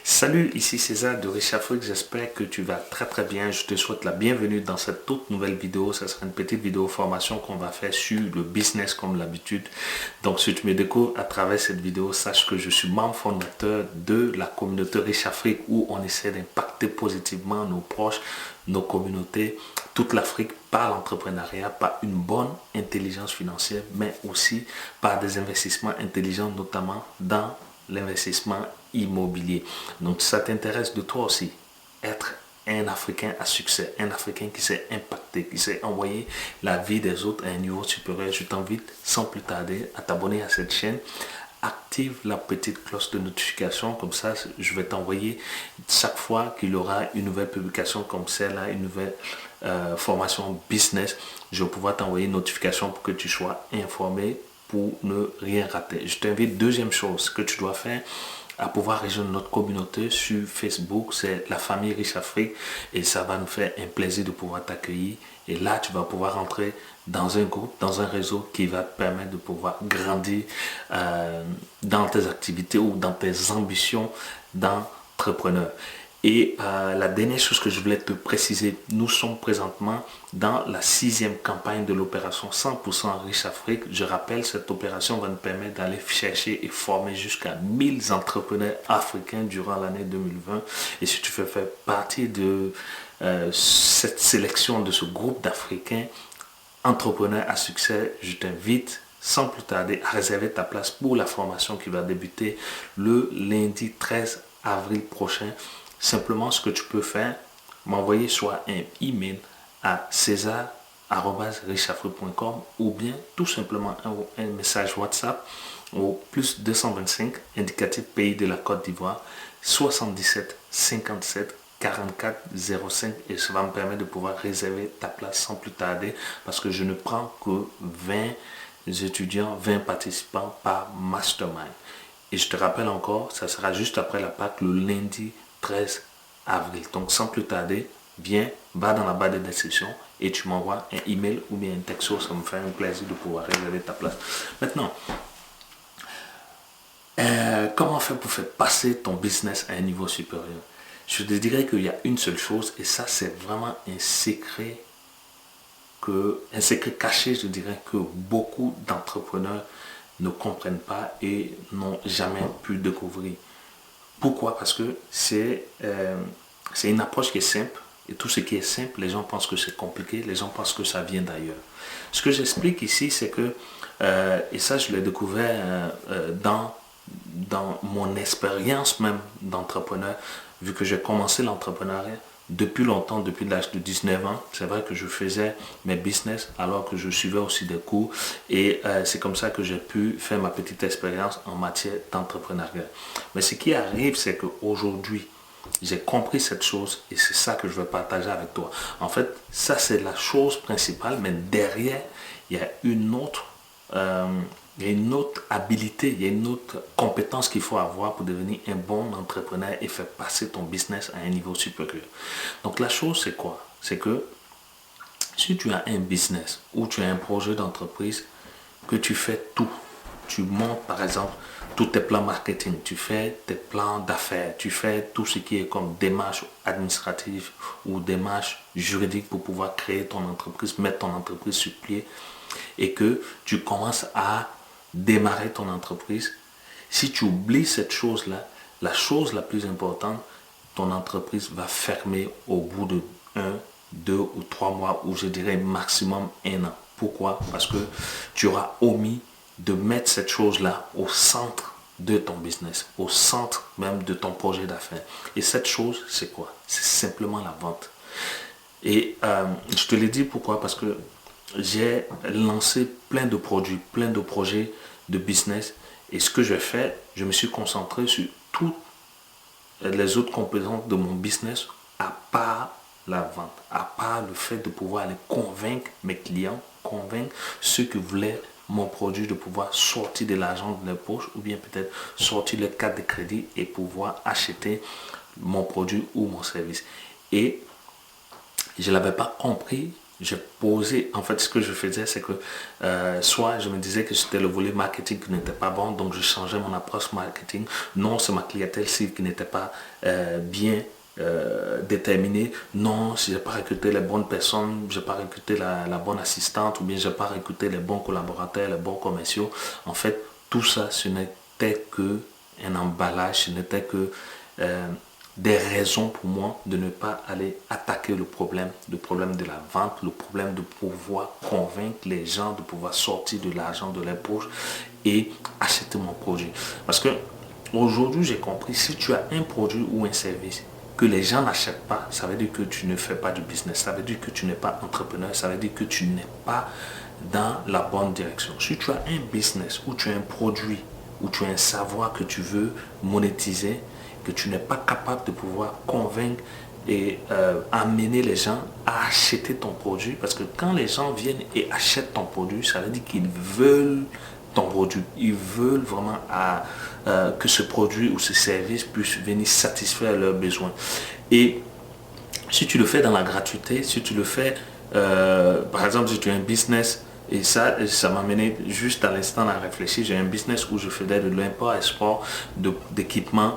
Salut, ici César de Riche Afrique, j'espère que tu vas très bien. Je te souhaite la bienvenue dans cette toute nouvelle vidéo. Ce sera une petite vidéo formation qu'on va faire sur le business comme l'habitude. Donc si tu me découvres à travers cette vidéo, sache que je suis membre fondateur de la communauté Riche Afrique où on essaie d'impacter positivement nos proches, nos communautés, toute l'Afrique par l'entrepreneuriat, par une bonne intelligence financière, mais aussi par des investissements intelligents, notamment dans l'investissement immobilier. Donc, ça t'intéresse de toi aussi, être un Africain à succès, un Africain qui sait impacter, qui sait envoyer la vie des autres à un niveau supérieur. Je t'invite sans plus tarder à t'abonner à cette chaîne. Active la petite cloche de notification, comme ça je vais t'envoyer chaque fois qu'il y aura une nouvelle publication comme celle-là, une nouvelle formation business, je vais pouvoir t'envoyer une notification pour que tu sois informé pour ne rien rater. Je t'invite, deuxième chose que tu dois faire, à pouvoir rejoindre notre communauté sur Facebook, c'est la famille Riche Afrique et ça va nous faire un plaisir de pouvoir t'accueillir et là tu vas pouvoir entrer dans un groupe, dans un réseau qui va te permettre de pouvoir grandir dans tes activités ou dans tes ambitions d'entrepreneur. Et la dernière chose que je voulais te préciser, nous sommes présentement dans la 6e campagne de l'opération 100% Riche Afrique. Je rappelle, cette opération va nous permettre d'aller chercher et former jusqu'à 1000 entrepreneurs africains durant l'année 2020. Et si tu veux faire partie de cette sélection, de ce groupe d'Africains entrepreneurs à succès, je t'invite sans plus tarder à réserver ta place pour la formation qui va débuter le lundi 13 avril prochain. Simplement, ce que tu peux faire, m'envoyer soit un email à césar@richafrique.com ou bien tout simplement un message WhatsApp au plus 225 indicatif pays de la Côte d'Ivoire 77 57 44 05 et ça va me permettre de pouvoir réserver ta place sans plus tarder parce que je ne prends que 20 étudiants, 20 participants par mastermind. Et je te rappelle encore, ça sera juste après la Pâque, le lundi 13 avril. Donc sans plus tarder, viens, va dans la barre de description et tu m'envoies un email ou bien un texto. Ça me fait un plaisir de pouvoir réserver ta place. Maintenant, comment faire pour faire passer ton business à un niveau supérieur? Je te dirais qu'il y a une seule chose et ça c'est vraiment un secret caché, je dirais, que beaucoup d'entrepreneurs ne comprennent pas et n'ont jamais pu découvrir. Pourquoi? Parce que c'est une approche qui est simple et tout ce qui est simple, les gens pensent que c'est compliqué, les gens pensent que ça vient d'ailleurs. Ce que j'explique ici, c'est que, et ça je l'ai découvert dans mon expérience même d'entrepreneur, vu que j'ai commencé l'entrepreneuriat depuis longtemps, depuis l'âge de 19 ans. C'est vrai que je faisais mes business alors que je suivais aussi des cours et c'est comme ça que j'ai pu faire ma petite expérience en matière d'entrepreneuriat. Mais ce qui arrive, c'est qu'aujourd'hui, j'ai compris cette chose et c'est ça que je veux partager avec toi. En fait, ça c'est la chose principale, mais derrière, il y a une autre habilité, il y a une autre compétence qu'il faut avoir pour devenir un bon entrepreneur et faire passer ton business à un niveau supérieur. Donc la chose c'est quoi? C'est que si tu as un business ou tu as un projet d'entreprise, que tu fais tout, tu montes par exemple tous tes plans marketing, tu fais tes plans d'affaires, tu fais tout ce qui est comme démarche administrative ou démarche juridique pour pouvoir créer ton entreprise, mettre ton entreprise sur pied et que tu commences à démarrer ton entreprise. Si tu oublies cette chose-là, la chose la plus importante, ton entreprise va fermer au bout de 1, 2 ou 3 mois ou je dirais maximum 1 an. Pourquoi? Parce que tu auras omis de mettre cette chose-là au centre de ton business, au centre même de ton projet d'affaires. Et cette chose, c'est quoi? C'est simplement la vente. Et je te l'ai dit pourquoi? Parce que j'ai lancé plein de produits, plein de projets de business. Et ce que j'ai fait, je me suis concentré sur toutes les autres composantes de mon business à part la vente, à part le fait de pouvoir aller convaincre mes clients, convaincre ceux qui voulaient mon produit de pouvoir sortir de l'argent de leur poche ou bien peut-être sortir leur carte de crédit et pouvoir acheter mon produit ou mon service. Et je ne l'avais pas compris j'ai posé, en fait, ce que je faisais, c'est que soit je me disais que c'était le volet marketing qui n'était pas bon, donc je changeais mon approche marketing. Non, c'est ma clientèle cible qui n'était pas bien déterminée. Non, si je n'ai pas recruté les bonnes personnes, je n'ai pas recruté la bonne assistante, ou bien je n'ai pas recruté les bons collaborateurs, les bons commerciaux. En fait, tout ça, ce n'était que un emballage, ce n'était que des raisons pour moi de ne pas aller attaquer le problème de la vente, le problème de pouvoir convaincre les gens de pouvoir sortir de l'argent de leur poche et acheter mon produit. Parce que aujourd'hui, j'ai compris, si tu as un produit ou un service que les gens n'achètent pas, ça veut dire que tu ne fais pas du business, ça veut dire que tu n'es pas entrepreneur, ça veut dire que tu n'es pas dans la bonne direction. Si tu as un business ou tu as un produit ou tu as un savoir que tu veux monétiser, que tu n'es pas capable de pouvoir convaincre et amener les gens à acheter ton produit, parce que quand les gens viennent et achètent ton produit, ça veut dire qu'ils veulent ton produit, ils veulent vraiment que ce produit ou ce service puisse venir satisfaire leurs besoins. Et si tu le fais dans la gratuité, si tu le fais, par exemple, si tu as un business, et ça m'a mené juste à l'instant à réfléchir. J'ai un business où je faisais de l'import-export d'équipements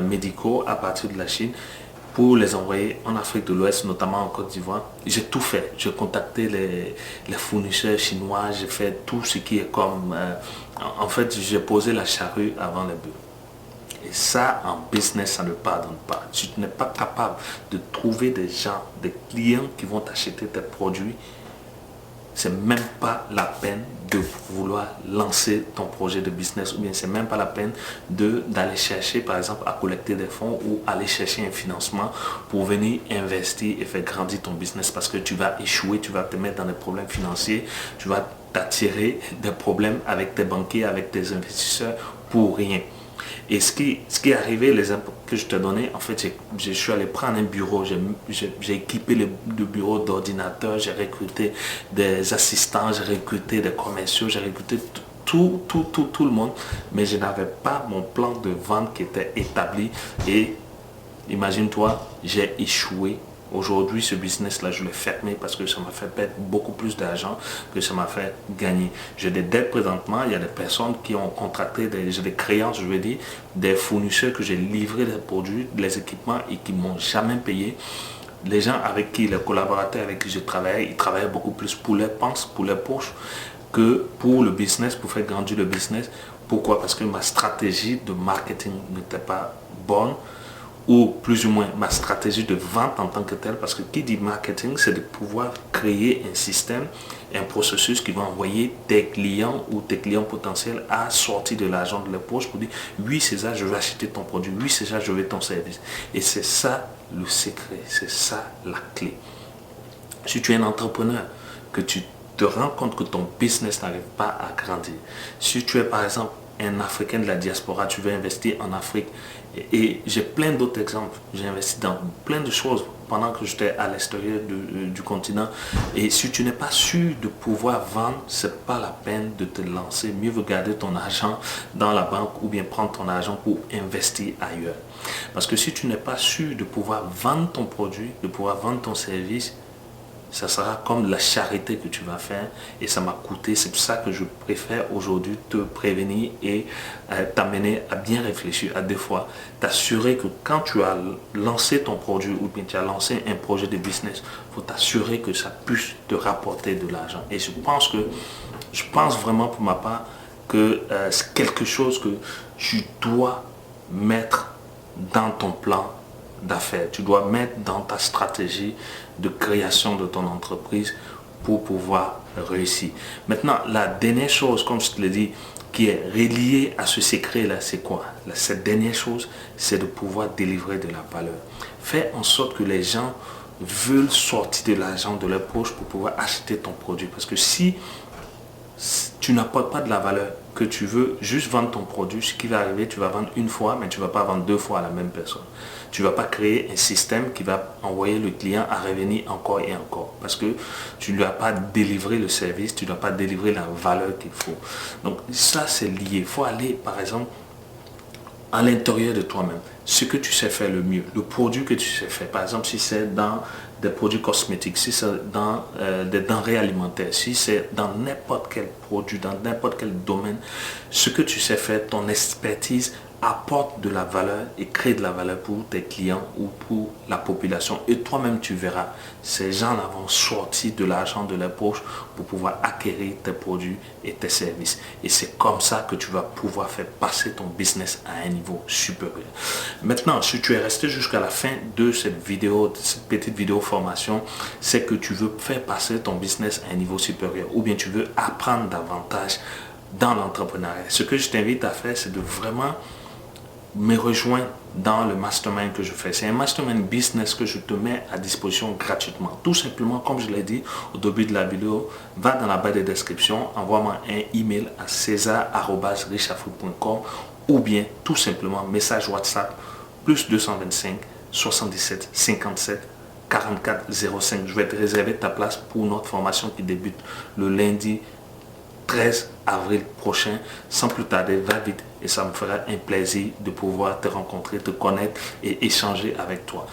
médicaux à partir de la Chine pour les envoyer en Afrique de l'Ouest, notamment en Côte d'Ivoire. J'ai tout fait. J'ai contacté les fournisseurs chinois, j'ai fait tout ce qui est comme... en fait, j'ai posé la charrue avant les bœufs. Et ça, en business, ça ne pardonne pas. Si tu n'es pas capable de trouver des gens, des clients qui vont t'acheter tes produits, c'est même pas la peine de vouloir lancer ton projet de business, ou bien c'est même pas la peine d'aller chercher, par exemple, à collecter des fonds ou aller chercher un financement pour venir investir et faire grandir ton business, parce que tu vas échouer, tu vas te mettre dans des problèmes financiers, tu vas t'attirer des problèmes avec tes banquiers, avec tes investisseurs pour rien. Et ce qui est arrivé, les impôts que je te donnais, en fait, je suis allé prendre un bureau, j'ai équipé le bureau d'ordinateurs, j'ai recruté des assistants, j'ai recruté des commerciaux, j'ai recruté tout le monde, mais je n'avais pas mon plan de vente qui était établi et imagine-toi, j'ai échoué. Aujourd'hui, ce business-là, je l'ai fermé parce que ça m'a fait perdre beaucoup plus d'argent que ça m'a fait gagner. J'ai des dettes présentement. Il y a des personnes qui ont contracté, j'ai des créances, je veux dire, des fournisseurs que j'ai livré des produits, des équipements et qui ne m'ont jamais payé. Les gens avec qui, les collaborateurs avec qui je travaillais, ils travaillaient beaucoup plus pour leurs penses, pour leurs poches, que pour le business, pour faire grandir le business. Pourquoi? Parce que ma stratégie de marketing n'était pas bonne, ou plus ou moins ma stratégie de vente en tant que telle, parce que qui dit marketing, c'est de pouvoir créer un système, un processus qui va envoyer tes clients ou tes clients potentiels à sortir de l'argent de leur poche pour dire oui César, je vais acheter ton produit, oui César, je veux ton service. Et c'est ça le secret, c'est ça la clé. Si tu es un entrepreneur, que tu te rends compte que ton business n'arrive pas à grandir, si tu es par exemple un Africain de la diaspora, tu veux investir en Afrique, et j'ai plein d'autres exemples, j'ai investi dans plein de choses pendant que j'étais à l'extérieur du continent, et si tu n'es pas sûr de pouvoir vendre, c'est pas la peine de te lancer. Mieux vaut garder ton argent dans la banque ou bien prendre ton argent pour investir ailleurs, parce que si tu n'es pas sûr de pouvoir vendre ton produit, de pouvoir vendre ton service, ça sera comme la charité que tu vas faire et ça m'a coûté. C'est pour ça que je préfère aujourd'hui te prévenir et t'amener à bien réfléchir à deux fois. T'assurer que quand tu as lancé ton produit ou bien tu as lancé un projet de business, il faut t'assurer que ça puisse te rapporter de l'argent. Et je pense vraiment pour ma part que c'est quelque chose que tu dois mettre dans ton plan d'affaires. Tu dois mettre dans ta stratégie de création de ton entreprise pour pouvoir réussir. Maintenant, la dernière chose, comme je te l'ai dit, qui est reliée à ce secret-là, c'est quoi? Cette dernière chose, c'est de pouvoir délivrer de la valeur. Fais en sorte que les gens veulent sortir de l'argent de leur poche pour pouvoir acheter ton produit. Parce que si tu n'apportes pas de la valeur, que tu veux juste vendre ton produit, ce qui va arriver, tu vas vendre une fois, mais tu ne vas pas vendre deux fois à la même personne. Tu ne vas pas créer un système qui va envoyer le client à revenir encore et encore. Parce que tu ne lui as pas délivré le service, tu ne lui as pas délivré la valeur qu'il faut. Donc ça, c'est lié. Il faut aller, par exemple, à l'intérieur de toi-même, ce que tu sais faire le mieux, le produit que tu sais faire. Par exemple, si c'est dans des produits cosmétiques, si c'est dans des denrées alimentaires, si c'est dans n'importe quel produit, dans n'importe quel domaine, ce que tu sais faire, ton expertise apporte de la valeur et crée de la valeur pour tes clients ou pour la population. Et toi-même, tu verras, ces gens-là vont sortir de l'argent de leur poche pour pouvoir acquérir tes produits et tes services. Et c'est comme ça que tu vas pouvoir faire passer ton business à un niveau supérieur. Maintenant, si tu es resté jusqu'à la fin de cette vidéo, de cette petite vidéo formation, c'est que tu veux faire passer ton business à un niveau supérieur ou bien tu veux apprendre davantage dans l'entrepreneuriat. Ce que je t'invite à faire, c'est de vraiment me rejoindre dans le mastermind que je fais. C'est un mastermind business que je te mets à disposition gratuitement. Tout simplement, comme je l'ai dit au début de la vidéo, va dans la barre de description, envoie-moi un email à cesar@richafou.com ou bien tout simplement message WhatsApp plus 225 77 57 44 05. Je vais te réserver ta place pour notre formation qui débute le lundi 13 avril prochain. Sans plus tarder, va vite et ça me fera un plaisir de pouvoir te rencontrer, te connaître et échanger avec toi.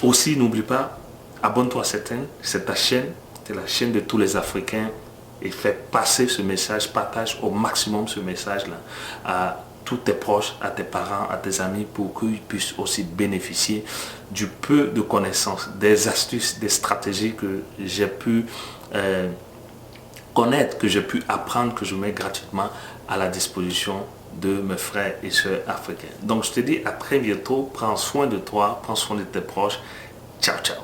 Aussi, n'oublie pas, abonne-toi à cette chaîne, c'est ta chaîne, c'est la chaîne de tous les Africains et fais passer ce message, partage au maximum ce message-là à tous tes proches, à tes parents, à tes amis pour qu'ils puissent aussi bénéficier du peu de connaissances, des astuces, des stratégies que j'ai pu connaître, que j'ai pu apprendre, que je mets gratuitement à la disposition de mes frères et sœurs africains. Donc je te dis à très bientôt, prends soin de toi, prends soin de tes proches. Ciao, ciao.